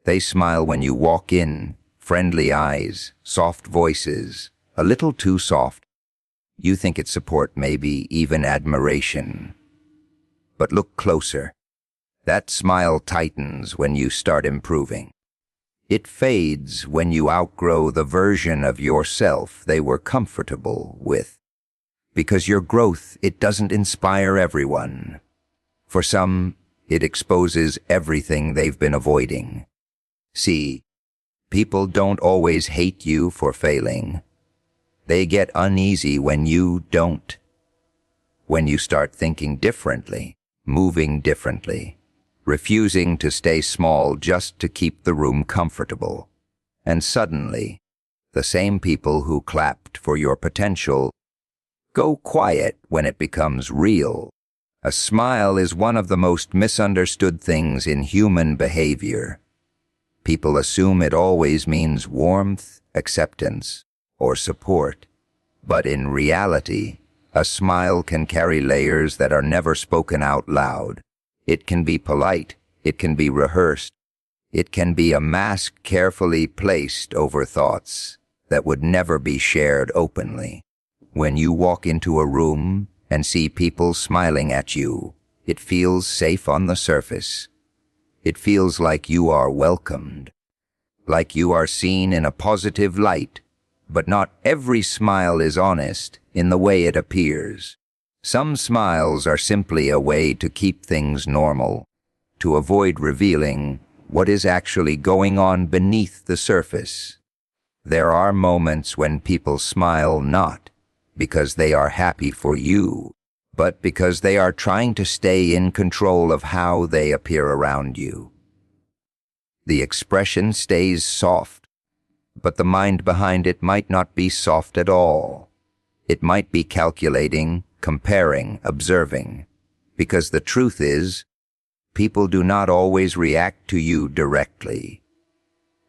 They smile when you walk in, friendly eyes, soft voices, a little too soft. You think it's support, maybe even admiration. But look closer. That smile tightens when you start improving. It fades when you outgrow the version of yourself they were comfortable with. Because your growth, it doesn't inspire everyone. For some, it exposes everything they've been avoiding. See, people don't always hate you for failing. They get uneasy when you don't. When you start thinking differently, moving differently, refusing to stay small just to keep the room comfortable. And suddenly, the same people who clapped for your potential go quiet when it becomes real. A smile is one of the most misunderstood things in human behavior. People assume it always means warmth, acceptance, or support. But in reality, a smile can carry layers that are never spoken out loud. It can be polite, it can be rehearsed, it can be a mask carefully placed over thoughts that would never be shared openly. When you walk into a room and see people smiling at you, it feels safe on the surface. It feels like you are welcomed, like you are seen in a positive light. But not every smile is honest in the way it appears. Some smiles are simply a way to keep things normal, to avoid revealing what is actually going on beneath the surface. There are moments when people smile not because they are happy for you, but because they are trying to stay in control of how they appear around you. The expression stays soft, but the mind behind it might not be soft at all. It might be calculating, comparing, observing, because the truth is, people do not always react to you directly.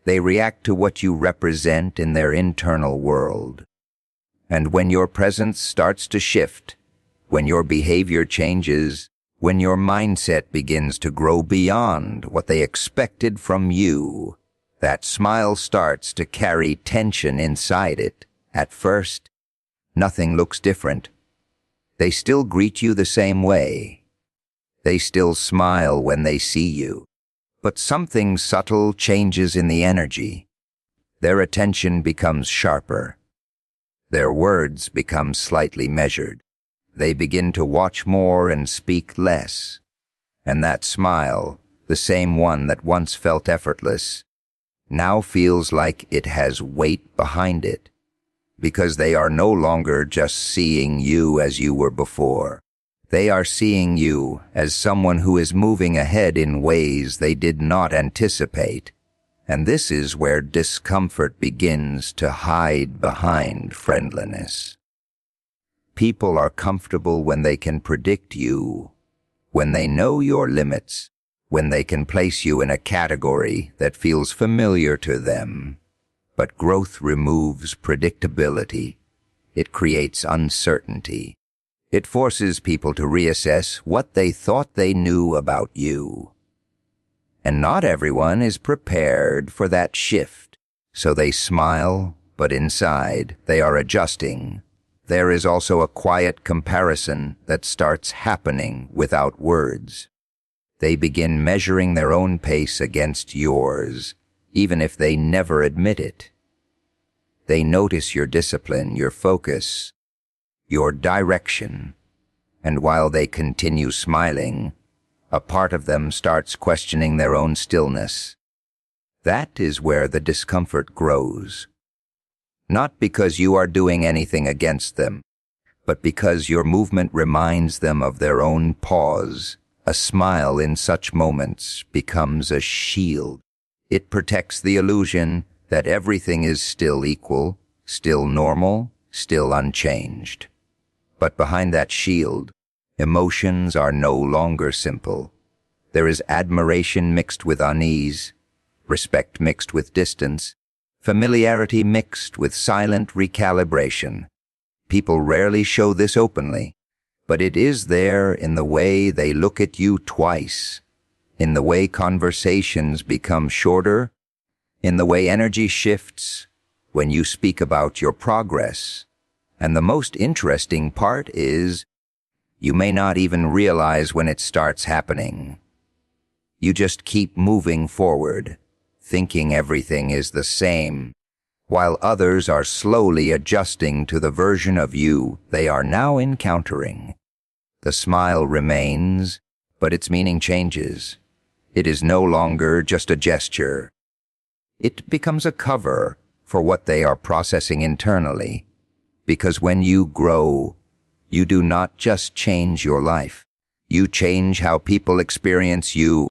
They react to what you represent in their internal world. And when your presence starts to shift, when your behavior changes, when your mindset begins to grow beyond what they expected from you, that smile starts to carry tension inside it. At first, nothing looks different. They still greet you the same way. They still smile when they see you. But something subtle changes in the energy. Their attention becomes sharper. Their words become slightly measured. They begin to watch more and speak less. And that smile, the same one that once felt effortless, now feels like it has weight behind it, because they are no longer just seeing you as you were before. They are seeing you as someone who is moving ahead in ways they did not anticipate. And this is where discomfort begins to hide behind friendliness. People are comfortable when they can predict you, when they know your limits, when they can place you in a category that feels familiar to them. But growth removes predictability. It creates uncertainty. It forces people to reassess what they thought they knew about you. And not everyone is prepared for that shift. So they smile, but inside they are adjusting. There is also a quiet comparison that starts happening without words. They begin measuring their own pace against yours, even if they never admit it. They notice your discipline, your focus, your direction, and while they continue smiling, a part of them starts questioning their own stillness. That is where the discomfort grows. Not because you are doing anything against them, but because your movement reminds them of their own pause. A smile in such moments becomes a shield. It protects the illusion that everything is still equal, still normal, still unchanged. But behind that shield, emotions are no longer simple. There is admiration mixed with unease, respect mixed with distance, familiarity mixed with silent recalibration. People rarely show this openly, but it is there in the way they look at you twice, in the way conversations become shorter, in the way energy shifts when you speak about your progress. And the most interesting part is, you may not even realize when it starts happening. You just keep moving forward, thinking everything is the same, while others are slowly adjusting to the version of you they are now encountering. The smile remains, but its meaning changes. It is no longer just a gesture. It becomes a cover for what they are processing internally. Because when you grow, you do not just change your life. You change how people experience you.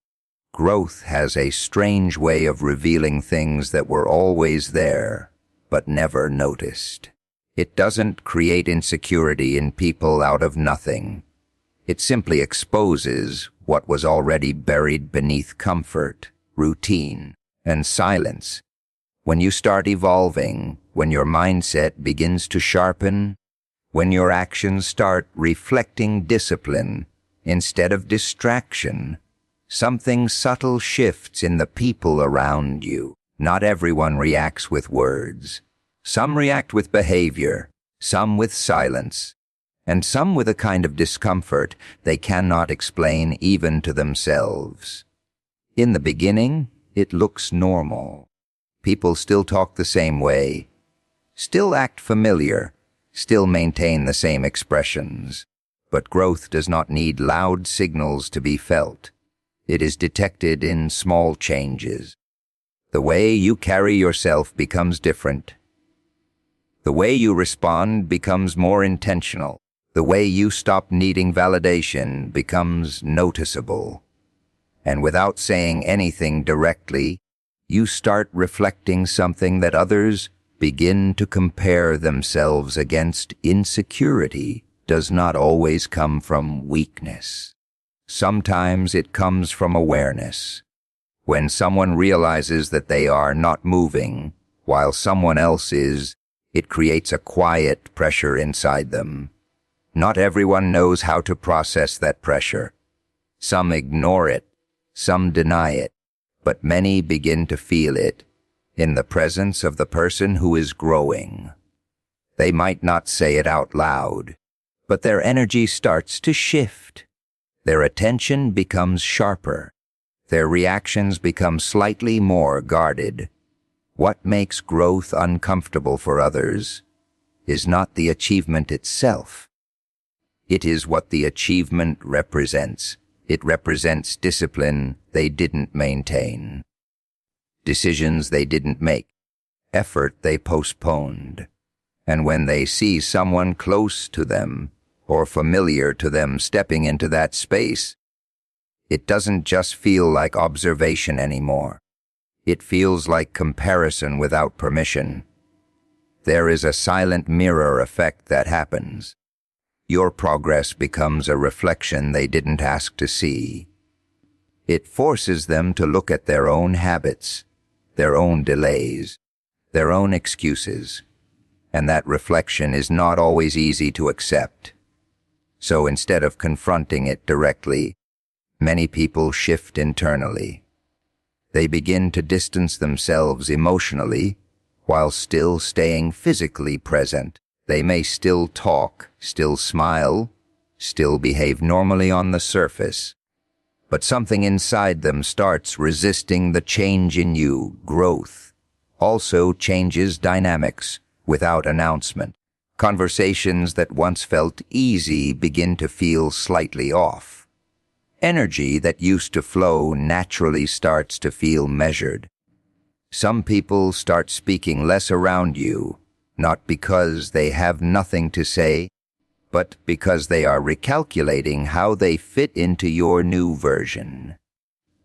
Growth has a strange way of revealing things that were always there, but never noticed. It doesn't create insecurity in people out of nothing. It simply exposes what was already buried beneath comfort, routine, and silence. When you start evolving, when your mindset begins to sharpen, when your actions start reflecting discipline instead of distraction, something subtle shifts in the people around you. Not everyone reacts with words. Some react with behavior, some with silence, and some with a kind of discomfort they cannot explain even to themselves. In the beginning, it looks normal. People still talk the same way, still act familiar, still maintain the same expressions. But growth does not need loud signals to be felt. It is detected in small changes. The way you carry yourself becomes different. The way you respond becomes more intentional. The way you stop needing validation becomes noticeable. And without saying anything directly, you start reflecting something that others begin to compare themselves against. Insecurity does not always come from weakness. Sometimes it comes from awareness. When someone realizes that they are not moving while someone else is, it creates a quiet pressure inside them. Not everyone knows how to process that pressure. Some ignore it, some deny it, but many begin to feel it in the presence of the person who is growing. They might not say it out loud, but their energy starts to shift. Their attention becomes sharper. Their reactions become slightly more guarded. What makes growth uncomfortable for others is not the achievement itself. It is what the achievement represents. It represents discipline they didn't maintain, decisions they didn't make, effort they postponed. And when they see someone close to them or familiar to them stepping into that space, it doesn't just feel like observation anymore. It feels like comparison without permission. There is a silent mirror effect that happens. Your progress becomes a reflection they didn't ask to see. It forces them to look at their own habits, their own delays, their own excuses, and that reflection is not always easy to accept. So instead of confronting it directly, many people shift internally. They begin to distance themselves emotionally while still staying physically present. They may still talk, still smile, still behave normally on the surface, but something inside them starts resisting the change in you. Growth also changes dynamics without announcement. Conversations that once felt easy begin to feel slightly off. Energy that used to flow naturally starts to feel measured. Some people start speaking less around you, not because they have nothing to say, but because they are recalculating how they fit into your new version.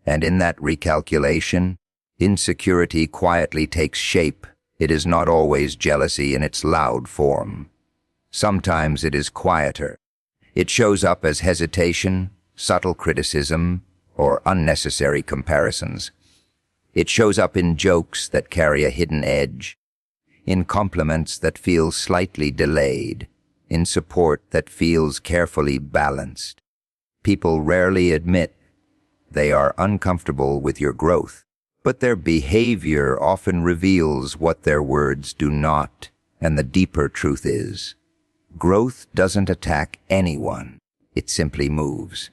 And in that recalculation, insecurity quietly takes shape. It is not always jealousy in its loud form. Sometimes it is quieter. It shows up as hesitation, subtle criticism, or unnecessary comparisons. It shows up in jokes that carry a hidden edge, in compliments that feel slightly delayed, in support that feels carefully balanced. People rarely admit They are uncomfortable with your growth, but their behavior often reveals what their words do not, and the deeper truth is, growth doesn't attack anyone, it simply moves.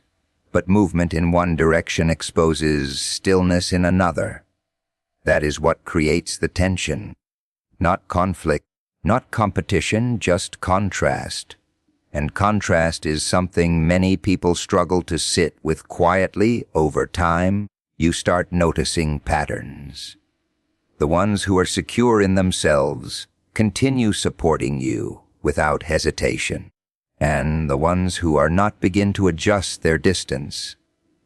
But movement in one direction exposes stillness in another. That is what creates the tension. Not conflict, not competition, just contrast. And contrast is something many people struggle to sit with quietly. Over time, you start noticing patterns. The ones who are secure in themselves continue supporting you without hesitation, and the ones who are not begin to adjust their distance,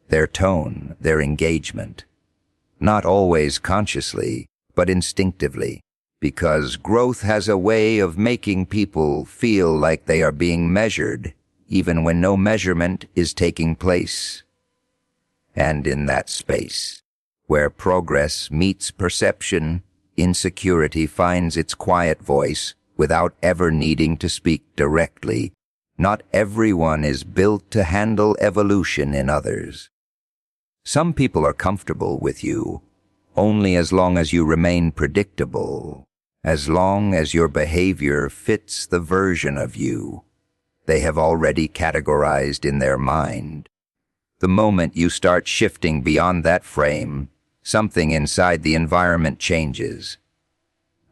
their tone, their engagement. Not always consciously, but instinctively, because growth has a way of making people feel like they are being measured, even when no measurement is taking place. And in that space, where progress meets perception, insecurity finds its quiet voice without ever needing to speak directly. Not everyone is built to handle evolution in others. Some people are comfortable with you only as long as you remain predictable, as long as your behavior fits the version of you they have already categorized in their mind. The moment you start shifting beyond that frame, something inside the environment changes.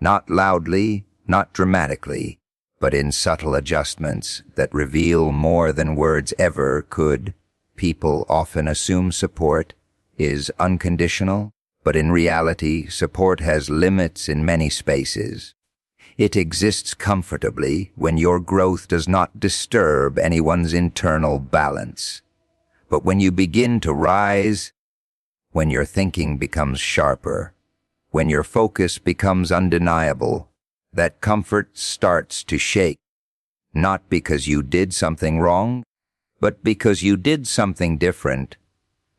Not loudly, not dramatically, but in subtle adjustments that reveal more than words ever could. People often assume support is unconditional, but in reality, support has limits in many spaces. It exists comfortably when your growth does not disturb anyone's internal balance. But when you begin to rise, when your thinking becomes sharper, when your focus becomes undeniable, that comfort starts to shake, not because you did something wrong, but because you did something different.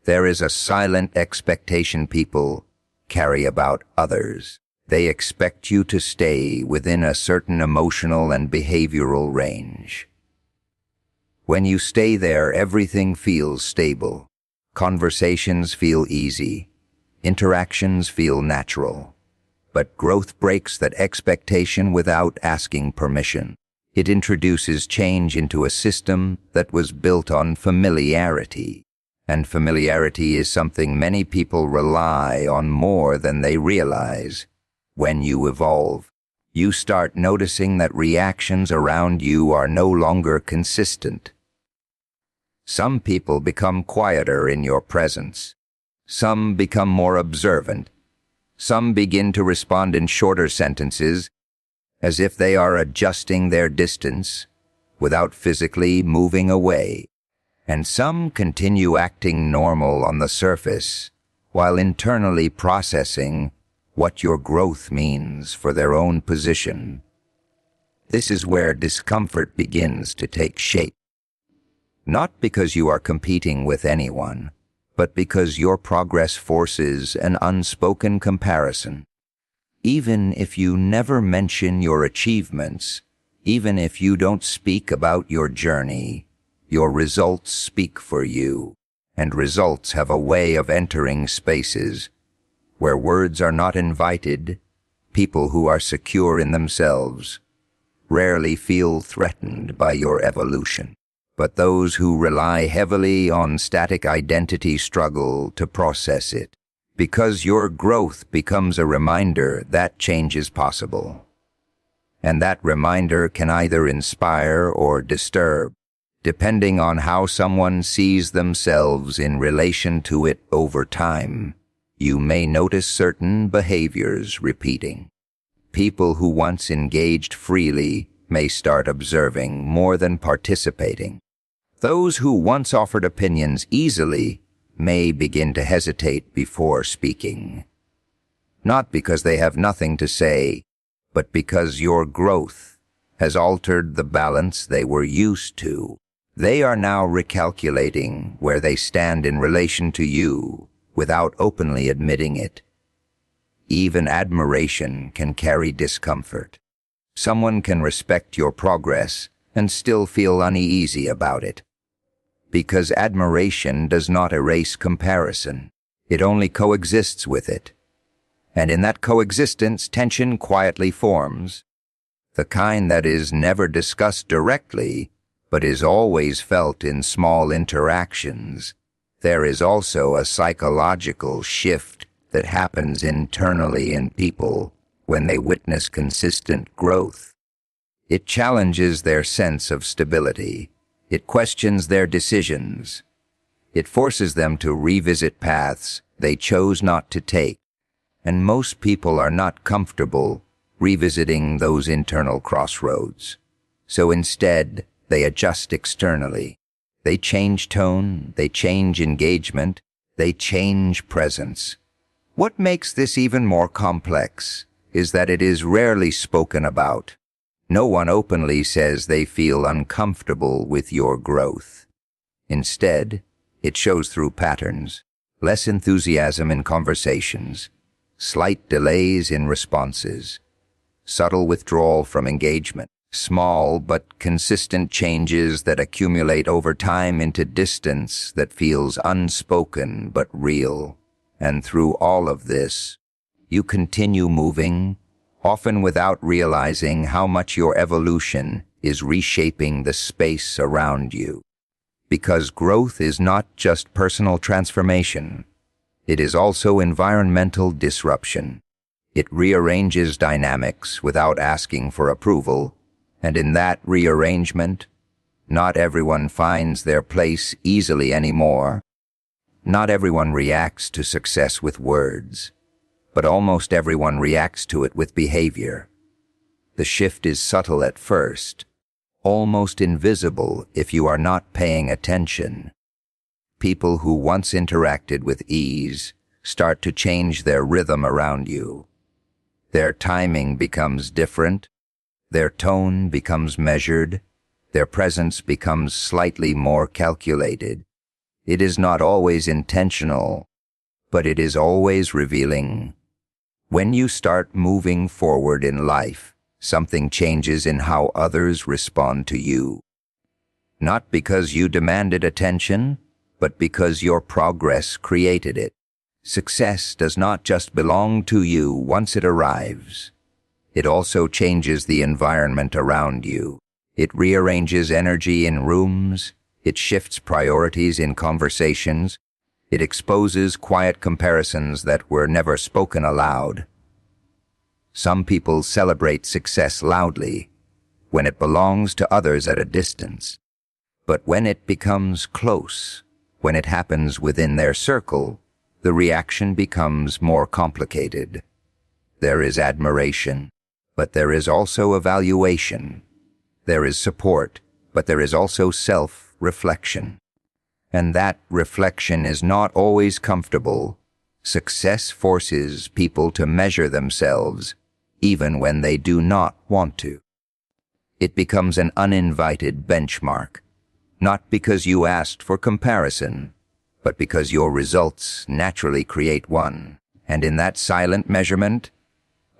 There is a silent expectation people carry about others. They expect you to stay within a certain emotional and behavioral range. When you stay there, everything feels stable. Conversations feel easy. Interactions feel natural. But growth breaks that expectation without asking permission. It introduces change into a system that was built on familiarity. And familiarity is something many people rely on more than they realize. When you evolve, you start noticing that reactions around you are no longer consistent. Some people become quieter in your presence. Some become more observant. Some begin to respond in shorter sentences, as if they are adjusting their distance without physically moving away. And some continue acting normal on the surface, while internally processing what your growth means for their own position. This is where discomfort begins to take shape. Not because you are competing with anyone, but because your progress forces an unspoken comparison. Even if you never mention your achievements, even if you don't speak about your journey, your results speak for you, and results have a way of entering spaces where words are not invited. People who are secure in themselves rarely feel threatened by your evolution. But those who rely heavily on static identity struggle to process it, because your growth becomes a reminder that change is possible. And that reminder can either inspire or disturb, depending on how someone sees themselves in relation to it over time. You may notice certain behaviors repeating. People who once engaged freely may start observing more than participating. Those who once offered opinions easily may begin to hesitate before speaking. Not because they have nothing to say, but because your growth has altered the balance they were used to. They are now recalculating where they stand in relation to you without openly admitting it. Even admiration can carry discomfort. Someone can respect your progress and still feel uneasy about it. Because admiration does not erase comparison. It only coexists with it. And in that coexistence, tension quietly forms. The kind that is never discussed directly, but is always felt in small interactions. There is also a psychological shift that happens internally in people when they witness consistent growth. It challenges their sense of stability. It questions their decisions. It forces them to revisit paths they chose not to take. And most people are not comfortable revisiting those internal crossroads. So instead, they adjust externally. They change tone, they change engagement, they change presence. What makes this even more complex is that it is rarely spoken about. No one openly says they feel uncomfortable with your growth. Instead, it shows through patterns, less enthusiasm in conversations, slight delays in responses, subtle withdrawal from engagement, small but consistent changes that accumulate over time into distance that feels unspoken but real. And through all of this, you continue moving, often without realizing how much your evolution is reshaping the space around you. Because growth is not just personal transformation, it is also environmental disruption. It rearranges dynamics without asking for approval, and in that rearrangement, not everyone finds their place easily anymore. Not everyone reacts to success with words, but almost everyone reacts to it with behavior. The shift is subtle at first, almost invisible if you are not paying attention. People who once interacted with ease start to change their rhythm around you. Their timing becomes different, their tone becomes measured, their presence becomes slightly more calculated. It is not always intentional, but it is always revealing. When you start moving forward in life, something changes in how others respond to you. Not because you demanded attention, but because your progress created it. Success does not just belong to you once it arrives. It also changes the environment around you. It rearranges energy in rooms. It shifts priorities in conversations. It exposes quiet comparisons that were never spoken aloud. Some people celebrate success loudly when it belongs to others at a distance. But when it becomes close, when it happens within their circle, the reaction becomes more complicated. There is admiration, but there is also evaluation. There is support, but there is also self-reflection. And that reflection is not always comfortable. Success forces people to measure themselves, even when they do not want to. It becomes an uninvited benchmark, not because you asked for comparison, but because your results naturally create one. And in that silent measurement,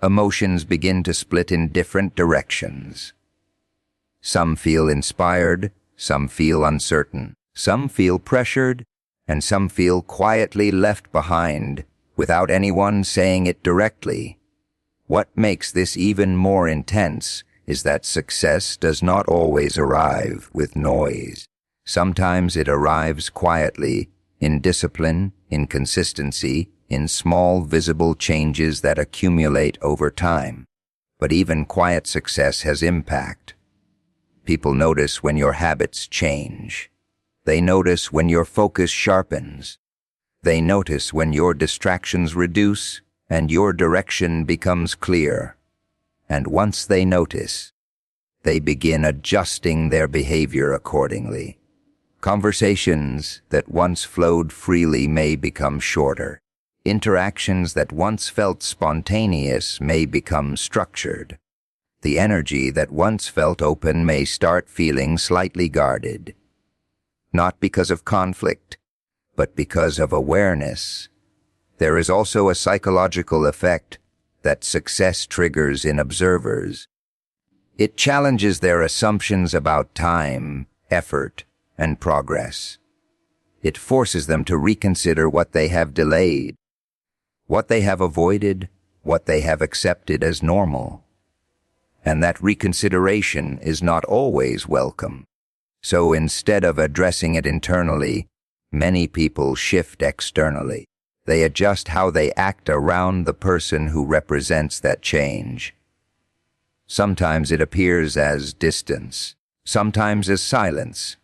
emotions begin to split in different directions. Some feel inspired, some feel uncertain, some feel pressured, and some feel quietly left behind without anyone saying it directly. What makes this even more intense is that success does not always arrive with noise. Sometimes it arrives quietly, in discipline, in consistency, in small visible changes that accumulate over time. But even quiet success has impact. People notice when your habits change. They notice when your focus sharpens. They notice when your distractions reduce and your direction becomes clear. And once they notice, they begin adjusting their behavior accordingly. Conversations that once flowed freely may become shorter. Interactions that once felt spontaneous may become structured. The energy that once felt open may start feeling slightly guarded. Not because of conflict, but because of awareness. There is also a psychological effect that success triggers in observers. It challenges their assumptions about time, effort, and progress. It forces them to reconsider what they have delayed, what they have avoided, what they have accepted as normal. And that reconsideration is not always welcome. So instead of addressing it internally, many people shift externally. They adjust how they act around the person who represents that change. Sometimes it appears as distance, sometimes as silence,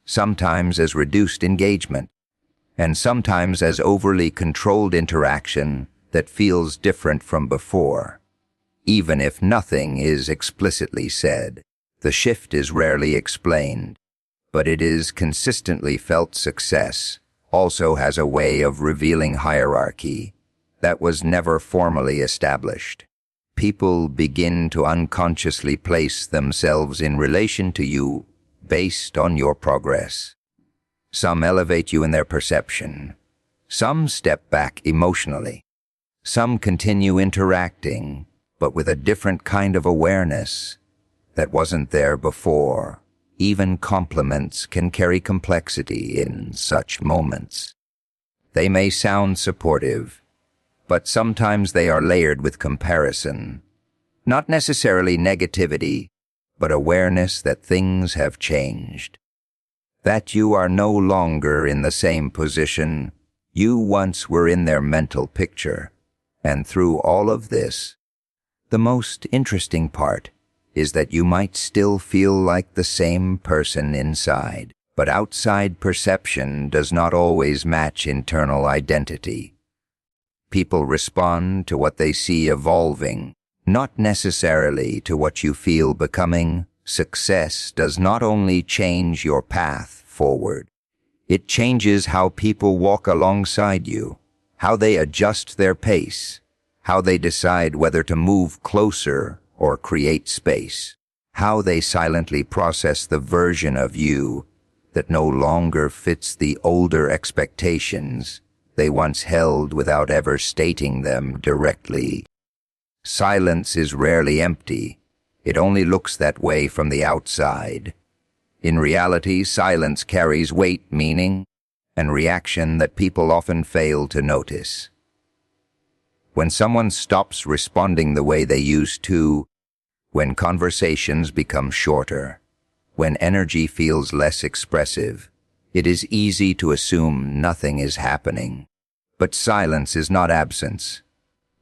sometimes as reduced engagement, and sometimes as overly controlled interaction that feels different from before. Even if nothing is explicitly said, the shift is rarely explained, but it is consistently felt. Success also has a way of revealing hierarchy that was never formally established. People begin to unconsciously place themselves in relation to you based on your progress. Some elevate you in their perception. Some step back emotionally. Some continue interacting, but with a different kind of awareness that wasn't there before. Even compliments can carry complexity in such moments. They may sound supportive, but sometimes they are layered with comparison. Not necessarily negativity, but awareness that things have changed. That you are no longer in the same position you once were in their mental picture. And through all of this, the most interesting part is that you might still feel like the same person inside, but outside perception does not always match internal identity. People respond to what they see evolving, not necessarily to what you feel becoming. Success does not only change your path forward, it changes how people walk alongside you, how they adjust their pace, how they decide whether to move closer or create space, how they silently process the version of you that no longer fits the older expectations they once held without ever stating them directly. Silence is rarely empty. It only looks that way from the outside. In reality, silence carries weight, meaning, and reaction that people often fail to notice. When someone stops responding the way they used to, when conversations become shorter, when energy feels less expressive, it is easy to assume nothing is happening. But silence is not absence.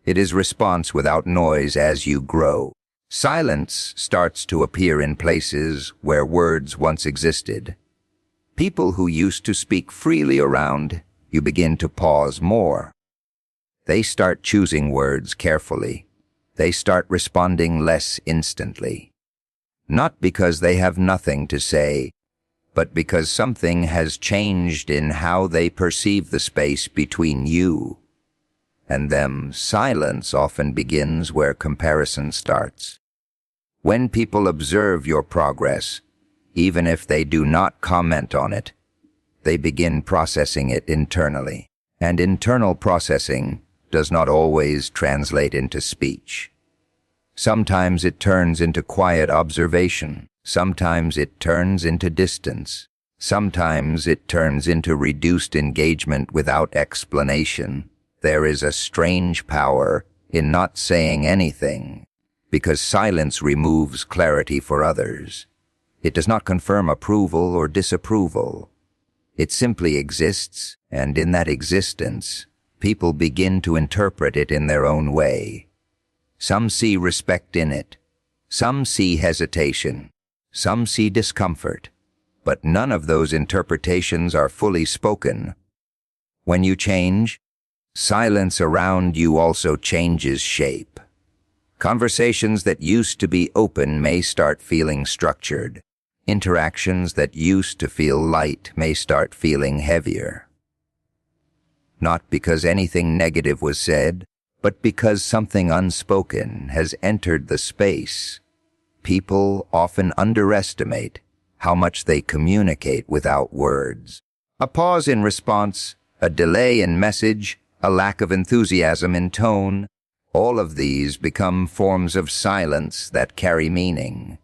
It is response without noise. As you grow, silence starts to appear in places where words once existed. People who used to speak freely around you begin to pause more. They start choosing words carefully. They start responding less instantly. Not because they have nothing to say, but because something has changed in how they perceive the space between you and them. Silence often begins where comparison starts. When people observe your progress, even if they do not comment on it, they begin processing it internally. And internal processing does not always translate into speech. Sometimes it turns into quiet observation. Sometimes it turns into distance. Sometimes it turns into reduced engagement without explanation. There is a strange power in not saying anything, because silence removes clarity for others. It does not confirm approval or disapproval. It simply exists, and in that existence, people begin to interpret it in their own way. Some see respect in it. Some see hesitation. Some see discomfort. But none of those interpretations are fully spoken. When you change, silence around you also changes shape. Conversations that used to be open may start feeling structured. Interactions that used to feel light may start feeling heavier. Not because anything negative was said, but because something unspoken has entered the space. People often underestimate how much they communicate without words. A pause in response, a delay in message, a lack of enthusiasm in tone, all of these become forms of silence that carry meaning.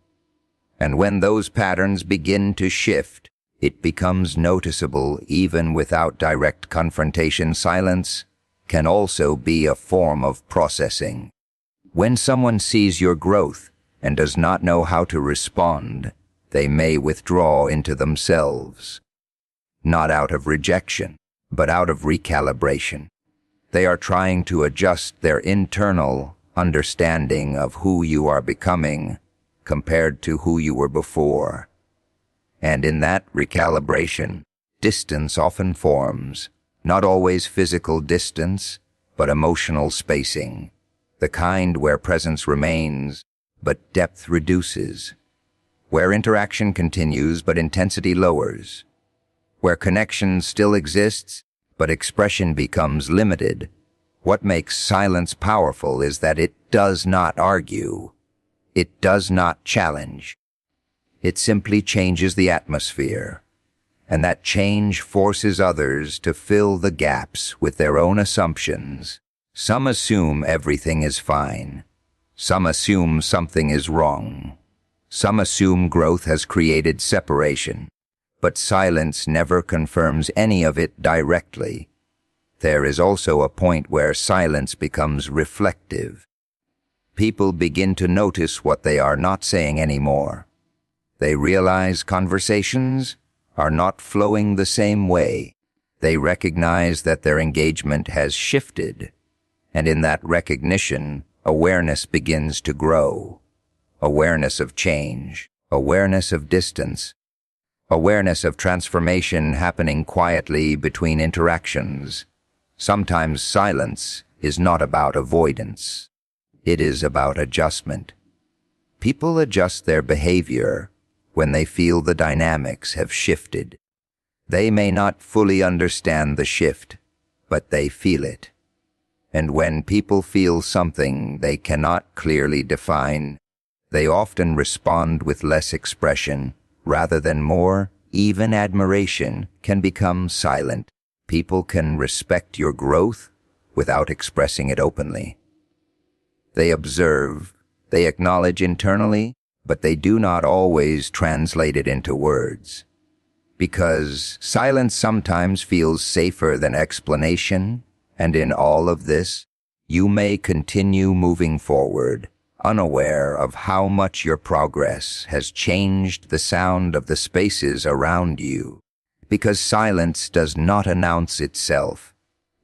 And when those patterns begin to shift, It becomes noticeable even without direct confrontation. Silence can also be a form of processing. When someone sees your growth and does not know how to respond, they may withdraw into themselves, not out of rejection, but out of recalibration. They are trying to adjust their internal understanding of who you are becoming compared to who you were before. And in that recalibration, distance often forms, not always physical distance, but emotional spacing, the kind where presence remains, but depth reduces, where interaction continues, but intensity lowers, where connection still exists, but expression becomes limited. What makes silence powerful is that it does not argue. It does not challenge. It simply changes the atmosphere, and that change forces others to fill the gaps with their own assumptions. Some assume everything is fine. Some assume something is wrong. Some assume growth has created separation, but silence never confirms any of it directly. There is also a point where silence becomes reflective. People begin to notice what they are not saying anymore. They realize conversations are not flowing the same way. They recognize that their engagement has shifted, and in that recognition, awareness begins to grow. Awareness of change, awareness of distance, awareness of transformation happening quietly between interactions. Sometimes silence is not about avoidance. It is about adjustment. People adjust their behavior when they feel the dynamics have shifted. They may not fully understand the shift, but they feel it. And when people feel something they cannot clearly define, they often respond with less expression rather than more. Even admiration can become silent. People can respect your growth without expressing it openly. They observe, they acknowledge internally, but they do not always translate it into words. Because silence sometimes feels safer than explanation, and in all of this, you may continue moving forward, unaware of how much your progress has changed the sound of the spaces around you. Because silence does not announce itself.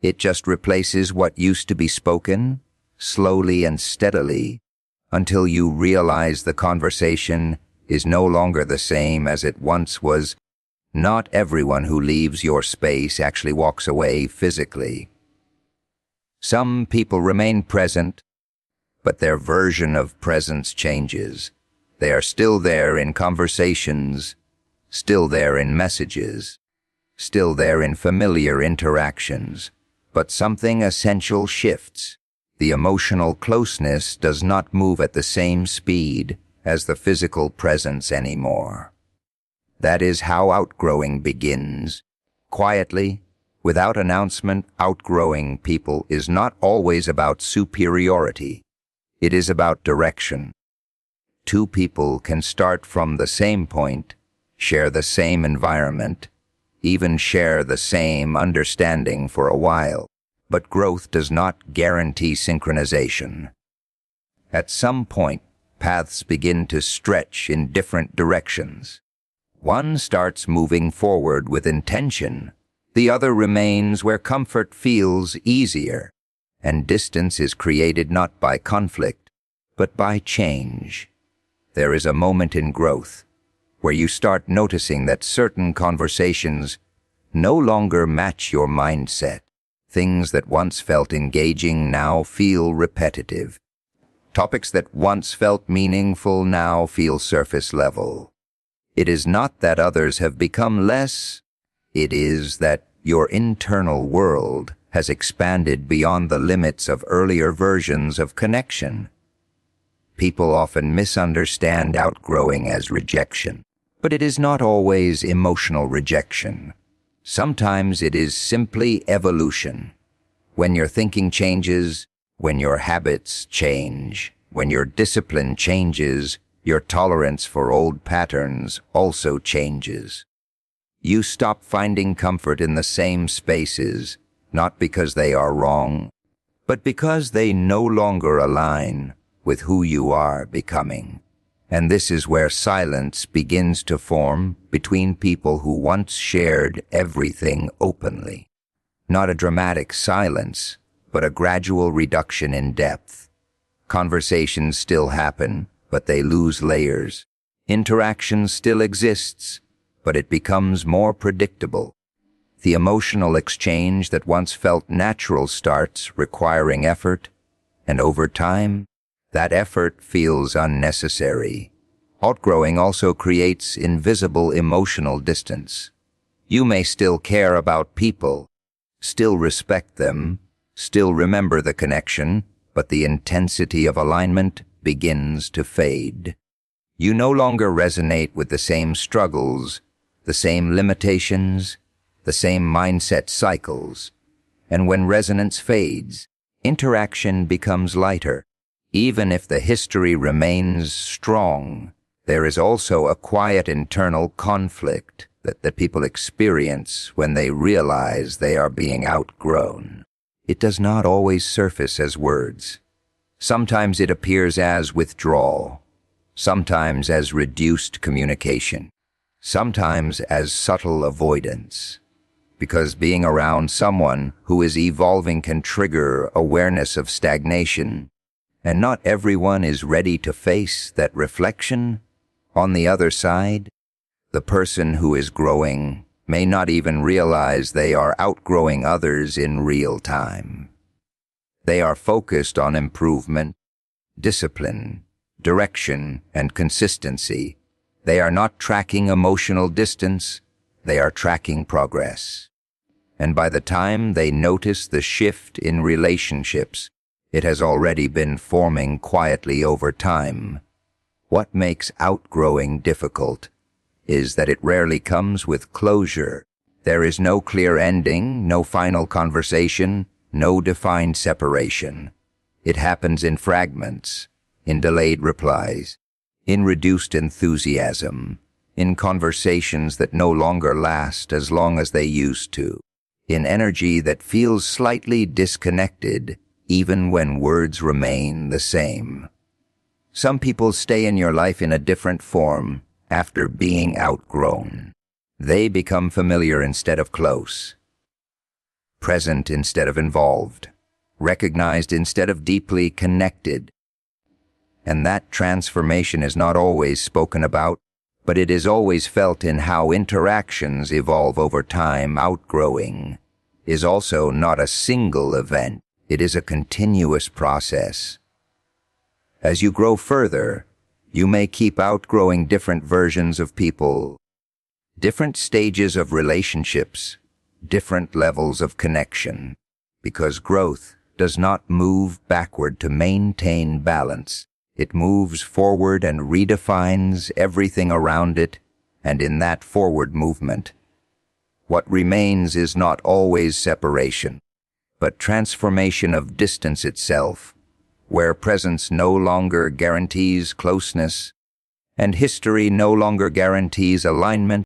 It just replaces what used to be spoken, slowly and steadily, until you realize the conversation is no longer the same as it once was. Not everyone who leaves your space actually walks away physically. Some people remain present, but their version of presence changes. They are still there in conversations, still there in messages, still there in familiar interactions, but something essential shifts. The emotional closeness does not move at the same speed as the physical presence anymore. That is how outgrowing begins. Quietly, without announcement. Outgrowing people is not always about superiority. It is about direction. Two people can start from the same point, share the same environment, even share the same understanding for a while. But growth does not guarantee synchronization. At some point, paths begin to stretch in different directions. One starts moving forward with intention. The other remains where comfort feels easier, and distance is created not by conflict, but by change. There is a moment in growth where you start noticing that certain conversations no longer match your mindset. Things that once felt engaging now feel repetitive. Topics that once felt meaningful now feel surface level. It is not that others have become less. It is that your internal world has expanded beyond the limits of earlier versions of connection. People often misunderstand outgrowing as rejection, but it is not always emotional rejection. Sometimes it is simply evolution. When your thinking changes, when your habits change, when your discipline changes, your tolerance for old patterns also changes. You stop finding comfort in the same spaces, not because they are wrong, but because they no longer align with who you are becoming. And this is where silence begins to form between people who once shared everything openly. Not a dramatic silence, but a gradual reduction in depth. Conversations still happen, but they lose layers. Interaction still exists, but it becomes more predictable. The emotional exchange that once felt natural starts requiring effort, and over time, that effort feels unnecessary. Outgrowing also creates invisible emotional distance. You may still care about people, still respect them, still remember the connection, but the intensity of alignment begins to fade. You no longer resonate with the same struggles, the same limitations, the same mindset cycles. And when resonance fades, interaction becomes lighter. Even if the history remains strong, there is also a quiet internal conflict that people experience when they realize they are being outgrown. It does not always surface as words. Sometimes it appears as withdrawal, sometimes as reduced communication, sometimes as subtle avoidance. Because being around someone who is evolving can trigger awareness of stagnation, and not everyone is ready to face that reflection. On the other side, the person who is growing may not even realize they are outgrowing others in real time. They are focused on improvement, discipline, direction, and consistency. They are not tracking emotional distance, they are tracking progress. And by the time they notice the shift in relationships, it has already been forming quietly over time. What makes outgrowing difficult is that it rarely comes with closure. There is no clear ending, no final conversation, no defined separation. It happens in fragments, in delayed replies, in reduced enthusiasm, in conversations that no longer last as long as they used to, in energy that feels slightly disconnected even when words remain the same. Some people stay in your life in a different form after being outgrown. They become familiar instead of close, present instead of involved, recognized instead of deeply connected. And that transformation is not always spoken about, but it is always felt in how interactions evolve over time. Outgrowing is also not a single event. It is a continuous process. As you grow further, you may keep outgrowing different versions of people, different stages of relationships, different levels of connection, because growth does not move backward to maintain balance. It moves forward and redefines everything around it, and in that forward movement, what remains is not always separation, but transformation of distance itself, where presence no longer guarantees closeness, and history no longer guarantees alignment.